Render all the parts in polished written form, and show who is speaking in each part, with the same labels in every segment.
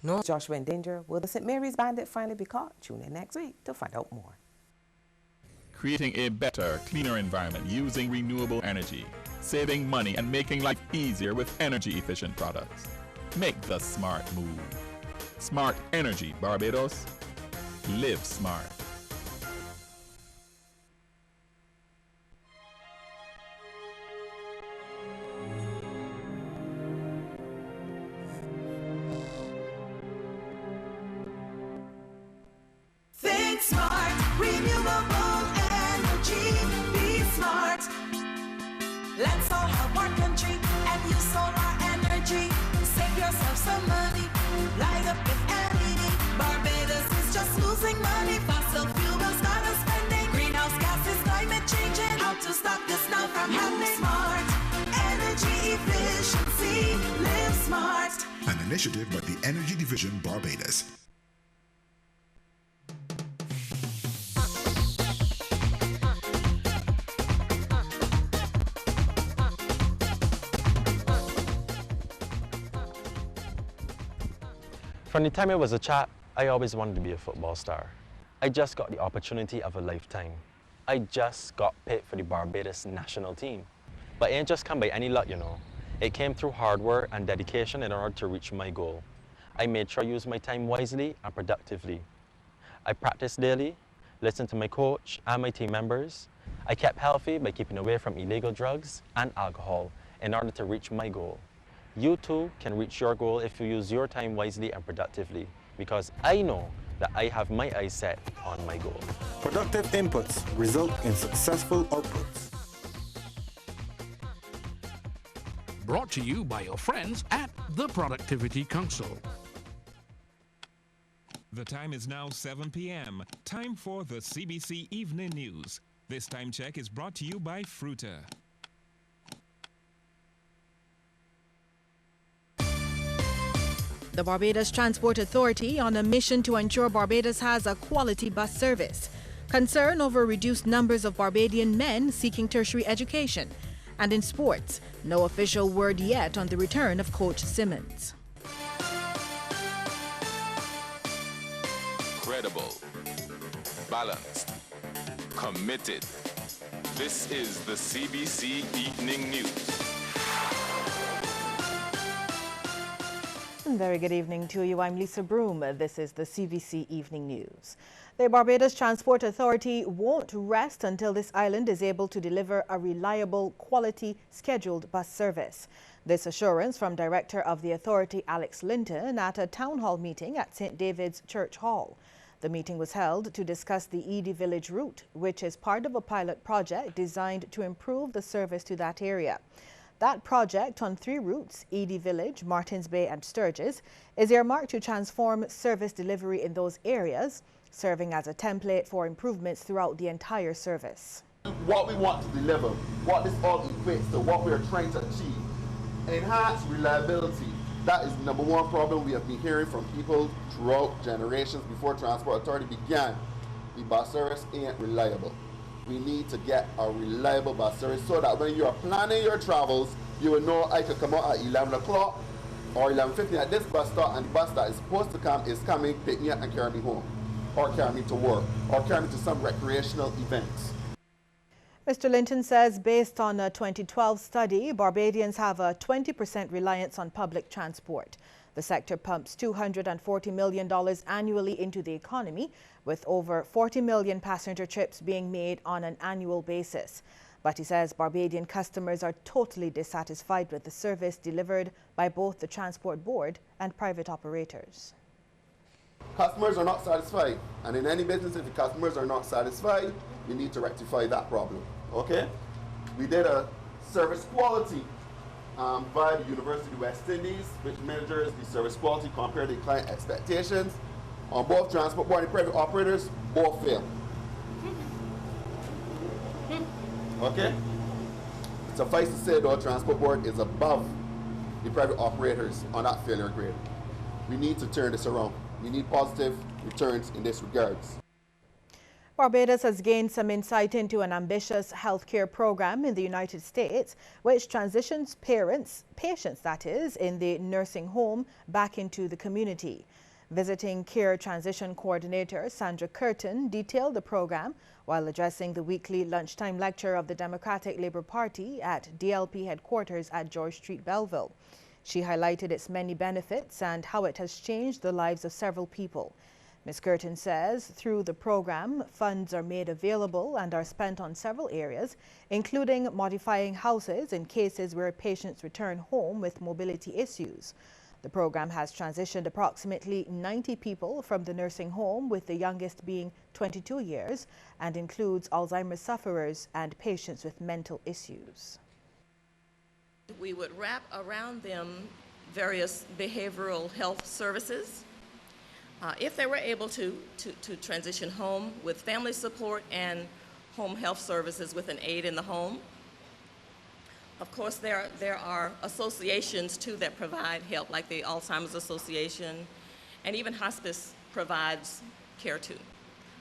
Speaker 1: No. Joshua in danger. Will the St. Mary's Bandit finally be caught? Tune in next week to find out more.
Speaker 2: Creating a better, cleaner environment using renewable energy, saving money and making life easier with energy-efficient products. Make the smart move. Smart Energy Barbados. Live smart.
Speaker 3: Think smart, renewable energy, be smart. Let's all help our country and use solar energy. Save yourself some money, light up with LED. Barbados is just losing money. Fossil fuel will start us spending. Greenhouse gases, climate changing. How to stop this now from happening? Smart energy efficiency. Live smart.
Speaker 4: An initiative by the Energy Division Barbados.
Speaker 5: From the time I was a child, I always wanted to be a football star. I just got the opportunity of a lifetime. I just got picked for the Barbados national team. But it ain't just come by any luck, you know. It came through hard work and dedication in order to reach my goal. I made sure I used my time wisely and productively. I practiced daily, listened to my coach and my team members. I kept healthy by keeping away from illegal drugs and alcohol in order to reach my goal. You too can reach your goal if you use your time wisely and productively, because I know that I have my eyes set on my goal.
Speaker 6: Productive inputs result in successful outputs.
Speaker 7: Brought to you by your friends at the Productivity Council.
Speaker 8: The time is now 7 p.m. Time for the CBC Evening News. This time check is brought to you by Fruta.
Speaker 9: The Barbados Transport Authority on a mission to ensure Barbados has a quality bus service. Concern over reduced numbers of Barbadian men seeking tertiary education. And in sports, no official word yet on the return of Coach Simmons.
Speaker 2: Credible, balanced, committed. This is the CBC Evening News.
Speaker 9: Very good evening to you. I'm Lisa Broom. This is the CBC Evening News. The Barbados Transport Authority won't rest until this island is able to deliver a reliable, quality, scheduled bus service. This assurance from Director of the Authority, Alex Linton, at a town hall meeting at St. David's Church Hall. The meeting was held to discuss the Edie Village route, which is part of a pilot project designed to improve the service to that area. That project on 3 routes, Edie Village, Martins Bay and Sturgis, is earmarked to transform service delivery in those areas, serving as a template for improvements throughout the entire service.
Speaker 10: What we want to deliver, what this all equates to, what we are trying to achieve. Enhanced reliability. That is the number one problem we have been hearing from people throughout generations before Transport Authority began. The bus service ain't reliable. We need to get a reliable bus service so that when you are planning your travels, you will know I could come out at 11 o'clock or 11:50 at this bus stop, and the bus that is supposed to come is coming, pick me up and carry me home, or carry me to work, or carry me to some recreational events.
Speaker 9: Mr. Linton says based on a 2012 study, Barbadians have a 20% reliance on public transport. The sector pumps $240 million annually into the economy, with over 40 million passenger trips being made on an annual basis. But he says Barbadian customers are totally dissatisfied with the service delivered by both the Transport Board and private operators.
Speaker 10: Customers are not satisfied, and in any business, if the customers are not satisfied, we need to rectify that problem. Okay? We did a service quality by the University of West Indies, which measures the service quality compared to client expectations. On both Transport Board and private operators, both fail. Okay? Suffice to say, though, Transport Board is above the private operators on that failure grade. We need to turn this around. We need positive returns in this regards.
Speaker 9: Barbados has gained some insight into an ambitious healthcare program in the United States, which transitions patients that is, in the nursing home back into the community. Visiting Care Transition Coordinator Sandra Curtin detailed the program while addressing the weekly lunchtime lecture of the Democratic Labour Party at DLP headquarters at George Street, Belleville. She highlighted its many benefits and how it has changed the lives of several people. Ms. Curtin says through the program, funds are made available and are spent on several areas, including modifying houses in cases where patients return home with mobility issues. The program has transitioned approximately 90 people from the nursing home, with the youngest being 22 years, and includes Alzheimer's sufferers and patients with mental issues.
Speaker 11: We would wrap around them various behavioral health services. If they were able to transition home with family support and home health services with an aide in the home. Of course, there are associations too that provide help, like the Alzheimer's Association, and even hospice provides care too.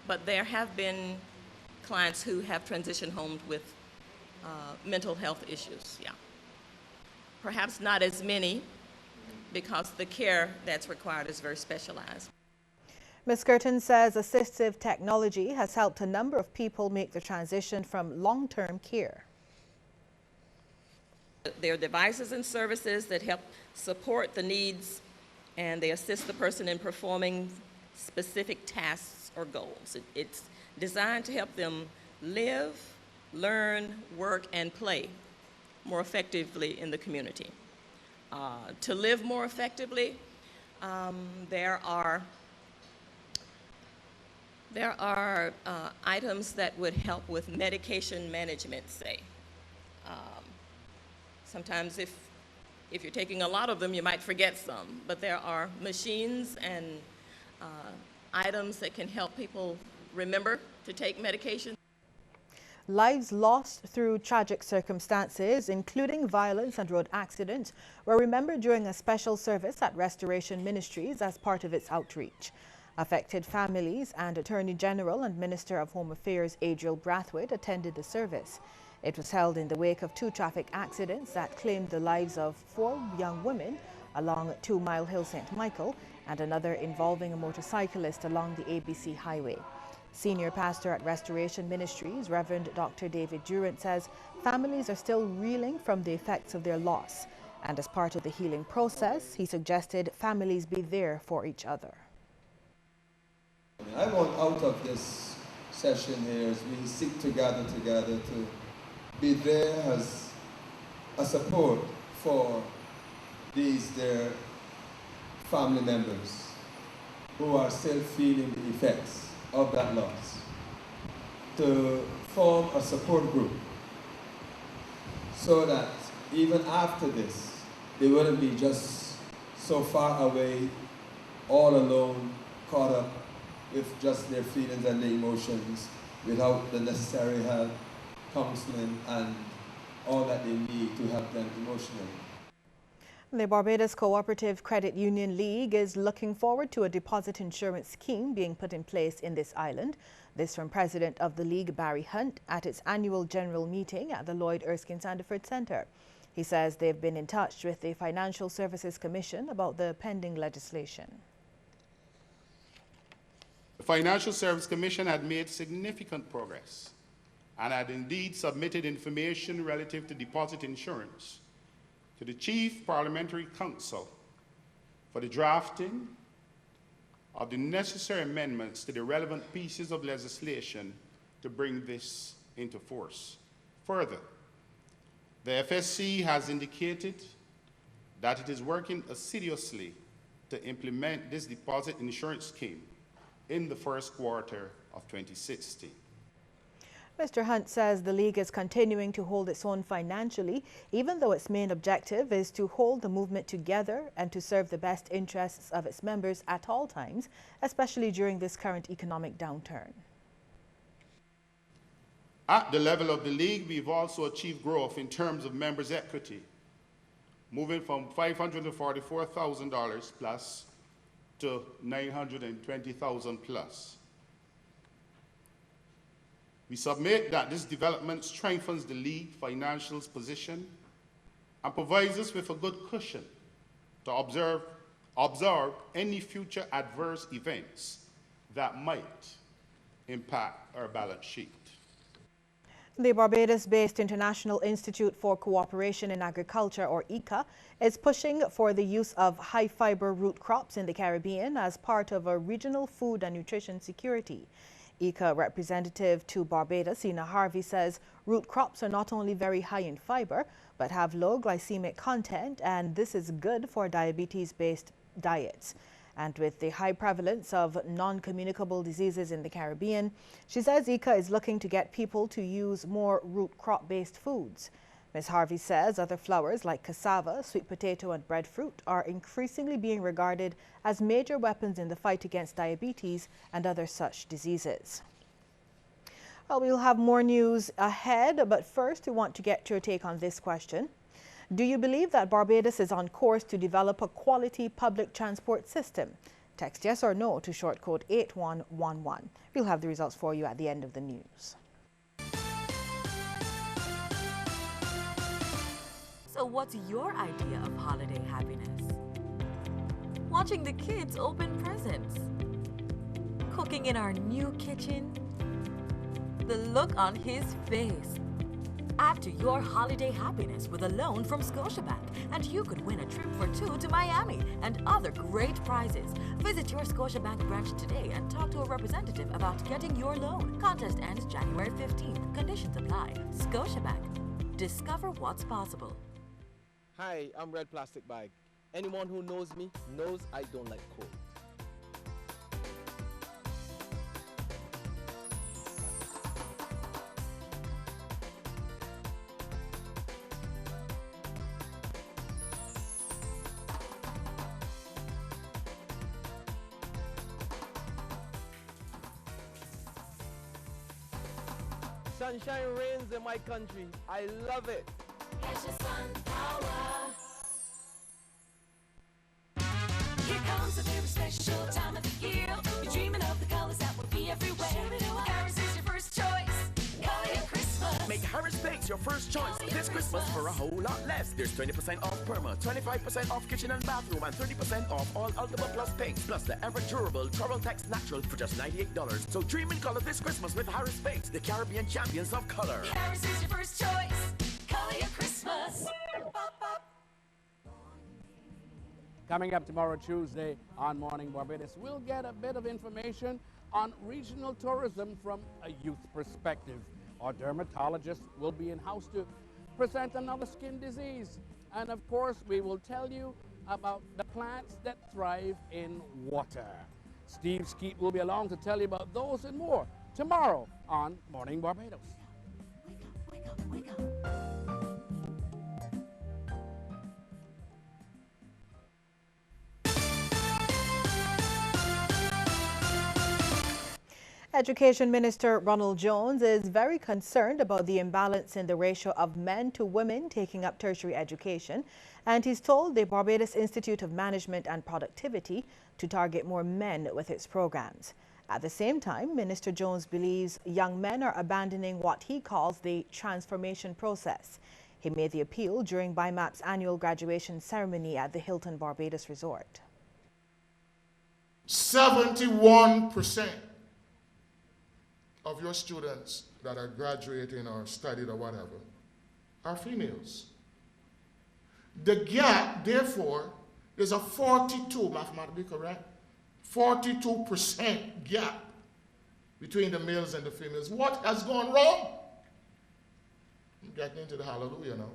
Speaker 11: But there have been clients who have transitioned home with mental health issues, yeah. Perhaps not as many, because the care that's required is very specialized.
Speaker 9: Ms. Curtin says assistive technology has helped a number of people make the transition from long-term care.
Speaker 11: There are devices and services that help support the needs, and they assist the person in performing specific tasks or goals. It's designed to help them live, learn, work, and play more effectively in the community. To live more effectively, there are items that would help with medication management, say. Sometimes if you're taking a lot of them, you might forget some, but there are machines and items that can help people remember to take medication.
Speaker 9: Lives lost through tragic circumstances, including violence and road accidents, were remembered during a special service at Restoration Ministries as part of its outreach. Affected families and Attorney General and Minister of Home Affairs Adriel Brathwaite attended the service. It was held in the wake of 2 traffic accidents that claimed the lives of 4 young women along 2 Mile Hill St. Michael and another involving a motorcyclist along the ABC Highway. Senior pastor at Restoration Ministries, Reverend Dr. David Durant, says families are still reeling from the effects of their loss. And as part of the healing process, he suggested families be there for each other.
Speaker 12: I want out of this session here as we seek to gather together to be there as a support for their family members who are still feeling the effects of that loss, to form a support group so that even after this, they wouldn't be just so far away, all alone, caught up with just their feelings and their emotions without the necessary help, counseling, and all that they need to help them emotionally.
Speaker 9: The Barbados Cooperative Credit Union League is looking forward to a deposit insurance scheme being put in place in this island. This from President of the League, Barry Hunt, at its annual general meeting at the Lloyd Erskine Sandiford Centre. He says they've been in touch with the Financial Services Commission about the pending legislation.
Speaker 13: The Financial Services Commission had made significant progress and had indeed submitted information relative to deposit insurance to the Chief Parliamentary Council for the drafting of the necessary amendments to the relevant pieces of legislation to bring this into force. Further, the FSC has indicated that it is working assiduously to implement this deposit insurance scheme in the first quarter of 2016.
Speaker 9: Mr. Hunt says the League is continuing to hold its own financially, even though its main objective is to hold the movement together and to serve the best interests of its members at all times, especially during this current economic downturn.
Speaker 13: At the level of the League, we've also achieved growth in terms of members' equity, moving from $544,000 plus to $920,000 plus. We submit that this development strengthens the league financial's position and provides us with a good cushion to observe any future adverse events that might impact our balance sheet.
Speaker 9: The Barbados-based International Institute for Cooperation in Agriculture, or ICA, is pushing for the use of high-fiber root crops in the Caribbean as part of a regional food and nutrition security. ICA representative to Barbados, Ina Harvey, says root crops are not only very high in fiber, but have low glycemic content, and this is good for diabetes-based diets. And with the high prevalence of non-communicable diseases in the Caribbean, she says ICA is looking to get people to use more root crop-based foods. Ms. Harvey says other flowers like cassava, sweet potato and breadfruit are increasingly being regarded as major weapons in the fight against diabetes and other such diseases. Well, we'll have more news ahead, but first we want to get your take on this question. Do you believe that Barbados is on course to develop a quality public transport system? Text yes or no to short code 8111. We'll have the results for you at the end of the news.
Speaker 14: So what's your idea of holiday happiness? Watching the kids open presents? Cooking in our new kitchen? The look on his face. Add to your holiday happiness with a loan from Scotiabank, and you could win a trip for two to Miami and other great prizes. Visit your Scotiabank branch today and talk to a representative about getting your loan. Contest ends January 15th. Conditions apply. Scotiabank. Discover what's possible.
Speaker 15: Hi, I'm Red Plastic Bag. Anyone who knows me knows I don't like cold. Sunshine reigns in my country. I love it.
Speaker 3: Here comes a very special time of the year. You're dreaming of the colors that will be everywhere. Harris is your first choice. Color your Christmas.
Speaker 16: Make Harris Bakes your first choice this Christmas for a whole lot less. There's 20% off Perma, 25% off kitchen and bathroom, and 30% off all Ultima Plus paints, plus the ever-durable Turbotex Natural for just $98. So dream in color this Christmas with Harris Bakes, the Caribbean champions of color.
Speaker 3: Harris is your first choice. Color your Christmas.
Speaker 7: Coming up tomorrow, Tuesday, on Morning Barbados, we'll get a bit of information on regional tourism from a youth perspective. Our dermatologist will be in-house to present another skin disease. And of course, we will tell you about the plants that thrive in water. Steve Skeet will be along to tell you about those and more tomorrow on Morning Barbados.
Speaker 3: Wake up, wake up, wake up.
Speaker 9: Education Minister Ronald Jones is very concerned about the imbalance in the ratio of men to women taking up tertiary education, and he's told the Barbados Institute of Management and Productivity to target more men with its programs. At the same time, Minister Jones believes young men are abandoning what he calls the transformation process. He made the appeal during BIMAP's annual graduation ceremony at the Hilton Barbados Resort.
Speaker 17: 71% of your students that are graduating or studied or whatever are females. The gap, therefore, is a 42, mathematically correct, 42% gap between the males and the females. What has gone wrong? I'm getting into the hallelujah now.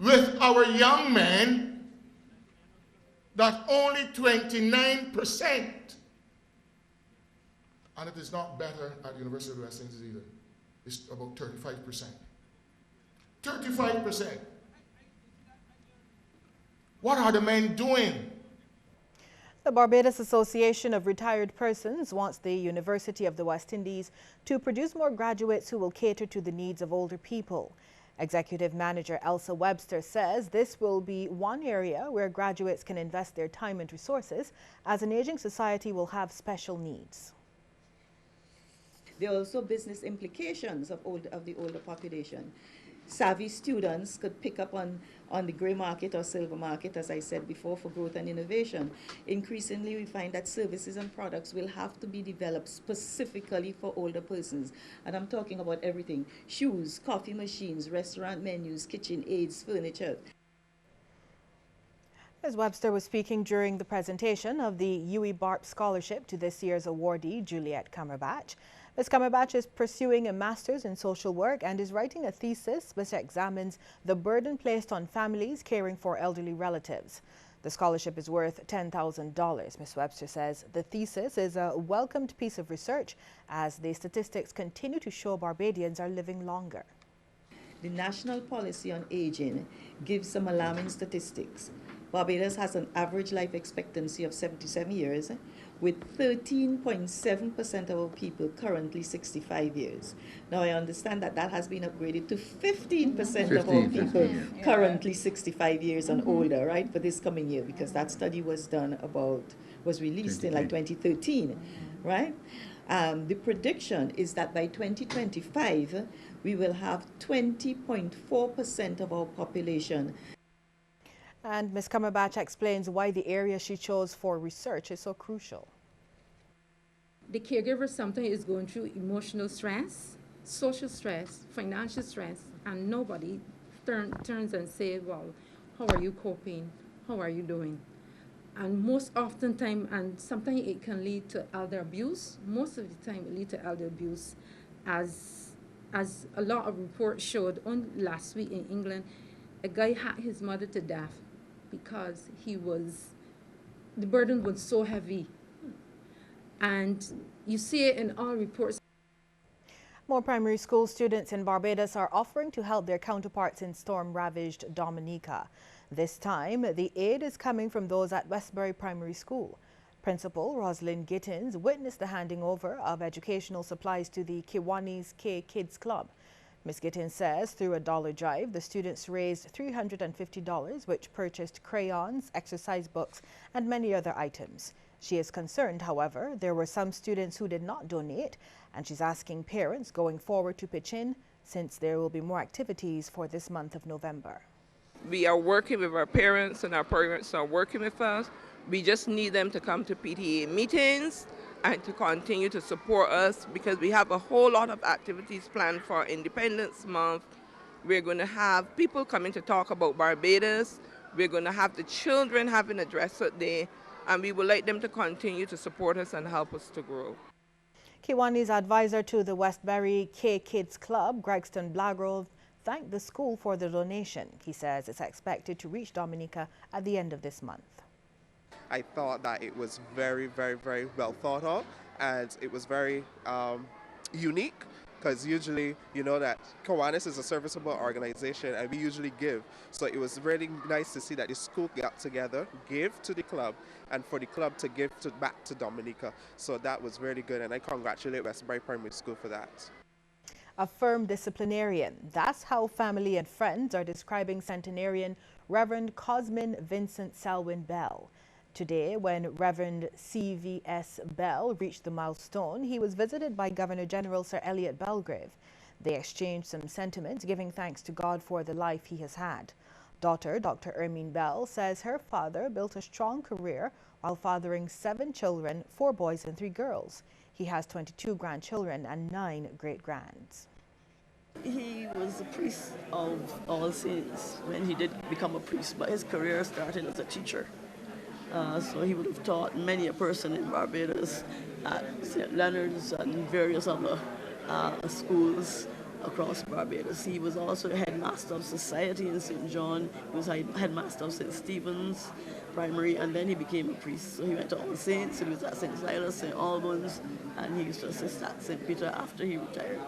Speaker 17: With our young men, that only 29%. And it is not better at University of the West Indies either. It's about 35%. 35%. What are the men doing?
Speaker 9: The Barbados Association of Retired Persons wants the University of the West Indies to produce more graduates who will cater to the needs of older people. Executive Manager Elsa Webster says this will be one area where graduates can invest their time and resources, as an aging society will have special needs.
Speaker 18: There are also business implications of the older population. Savvy students could pick up on the gray market or silver market, as I said before, for growth and innovation. Increasingly, we find that services and products will have to be developed specifically for older persons. And I'm talking about everything: shoes, coffee machines, restaurant menus, kitchen aids, furniture.
Speaker 9: Ms. Webster was speaking during the presentation of the UWI BARP Scholarship to this year's awardee, Juliet Cumberbatch. Ms. Cumberbatch is pursuing a master's in social work and is writing a thesis which examines the burden placed on families caring for elderly relatives. The scholarship is worth $10,000. Ms. Webster says the thesis is a welcomed piece of research as the statistics continue to show Barbadians are living longer.
Speaker 18: The National Policy on Aging gives some alarming statistics. Barbados has an average life expectancy of 77 years, with 13.7% of our people currently 65 years. Now, I understand that that has been upgraded to 15% of our people currently 65 years and older, right, for this coming year, because that study was released in like 2013, right? The prediction is that by 2025, we will have 20.4% of our population.
Speaker 9: And Ms. Cumberbatch explains why the area she chose for research is so crucial.
Speaker 19: The caregiver sometimes is going through emotional stress, social stress, financial stress, and nobody turns and says, well, how are you coping? How are you doing? And most often time, and sometimes it can lead to elder abuse. Most of the time it leads to elder abuse, as a lot of reports showed on last week in England. A guy had his mother to death because the burden was so heavy. And you see it in all reports.
Speaker 9: More primary school students in Barbados are offering to help their counterparts in storm-ravaged Dominica. This time, the aid is coming from those at Westbury Primary School. Principal Rosalind Gittins witnessed the handing over of educational supplies to the Kiwanis K Kids Club. Ms. Gittins says through a dollar drive, the students raised $350, which purchased crayons, exercise books, and many other items. She is concerned, however, there were some students who did not donate, and she's asking parents going forward to pitch in since there will be more activities for this month of November.
Speaker 20: We are working with our parents, and our parents are working with us. We just need them to come to PTA meetings and to continue to support us, because we have a whole lot of activities planned for Independence Month. We're going to have people coming to talk about Barbados. We're going to have the children having a dress-up day, and we would like them to continue to support us and help us to grow.
Speaker 9: Kiwani's advisor to the Westbury K Kids Club, Gregston Blagrove, thanked the school for the donation. He says it's expected to reach Dominica at the end of this month.
Speaker 21: I thought that it was very, very, very well thought of, and it was very unique, because usually, you know, that Kiwanis is a serviceable organization and we usually give. So it was really nice to see that the school got together, gave to the club, and for the club to give back to Dominica. So that was really good, and I congratulate Westbury Primary School for that.
Speaker 9: A firm disciplinarian. That's how family and friends are describing centenarian Reverend Cosmin Vincent Selwyn Bell. Today, when Reverend C.V.S. Bell reached the milestone, he was visited by Governor-General Sir Elliot Belgrave. They exchanged some sentiments, giving thanks to God for the life he has had. Daughter Dr. Ermine Bell says her father built a strong career while fathering 7 children, 4 boys and 3 girls. He has 22 grandchildren and 9 great-grands.
Speaker 22: He was a priest of All Saints when he did become a priest, but his career started as a teacher. So he would have taught many a person in Barbados at St. Leonard's and various other schools across Barbados. He was also the headmaster of society in St. John. He was headmaster of St. Stephen's Primary, and then he became a priest. So he went to All Saints, he was at St. Silas, St. Albans, and he used to assist at St. Peter after he retired.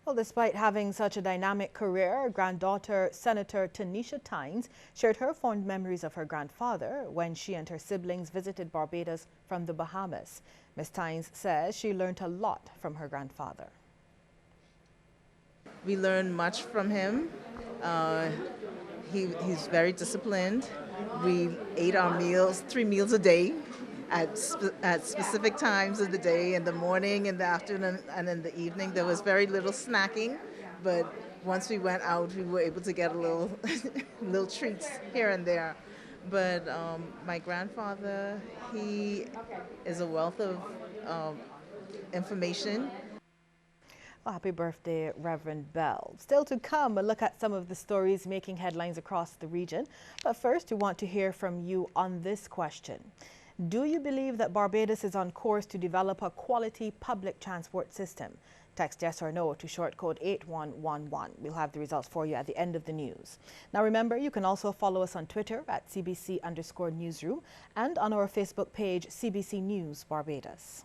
Speaker 9: Well, despite having such a dynamic career, granddaughter Senator Tanisha Tynes shared her fond memories of her grandfather when she and her siblings visited Barbados from the Bahamas. Ms. Tynes says she learned a lot from her grandfather.
Speaker 23: We learned much from him. He's very disciplined. We ate our meals, 3 meals a day. at specific times of the day, in the morning, in the afternoon, and in the evening. There was very little snacking, but once we went out, we were able to get a little, little treats here and there. But my grandfather, he is a wealth of information.
Speaker 9: Well, happy birthday, Reverend Bell. Still to come, a look at some of the stories making headlines across the region. But first, we want to hear from you on this question. Do you believe that Barbados is on course to develop a quality public transport system? Text yes or no to short code 8111. We'll have the results for you at the end of the news. Now remember, you can also follow us on Twitter at CBC_Newsroom and on our Facebook page, CBC News Barbados.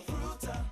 Speaker 3: Fruta,